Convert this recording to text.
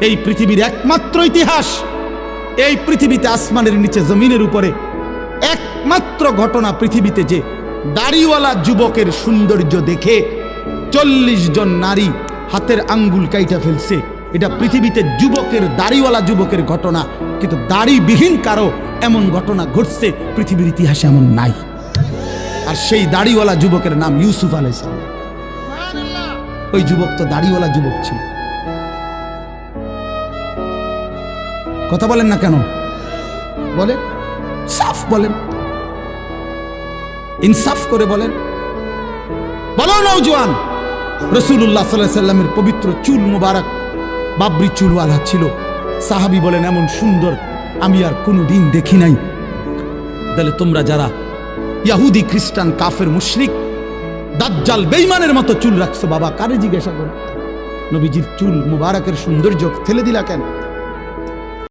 এই পৃথিবীর একমাত্র ইতিহাস, এই পৃথিবীতে আসমানের নিচে জমিনের উপরে একমাত্র ঘটনা পৃথিবীতে যে দাড়িওয়ালা যুবকের সৌন্দর্য দেখে 40 জন নারী হাতের আঙ্গুল কাইটা ফেলছে। এটা পৃথিবীতে যুবকের, দাড়িওয়ালা যুবকের ঘটনা, কিন্তু দাড়িবিহীন কারো এমন ঘটনা ঘটছে পৃথিবীর ইতিহাসে এমন নাই। আর সেই দাড়িওয়ালা যুবকের নাম ইউসুফ আলাইহিস সালাম। ওই যুবক তো দাড়িওয়ালা যুবক ছিল। কথা বলেন না কেন? বলেন, সাফ বলেন, ইনসাফ করে বলেন। বলো নওজোয়ান, রাসূলুল্লাহ সাল্লাল্লাহু আলাইহি সাল্লামের পবিত্র চুল মুবারক বাবরি চুলওয়ালা ছিল। সাহাবী বলেন এমন সুন্দর আমি আর কোনোদিন দেখি নাই। তাহলে তোমরা যারা ইহুদি, খ্রিস্টান, কাফের, মুশরিক, দাজ্জাল, বেঈমানের মতো চুল রাখছো, বাবা কারে জিজ্ঞাসা করো? নবীজির চুল মুবারকের সৌন্দর্য ফেলে দিলা কেন?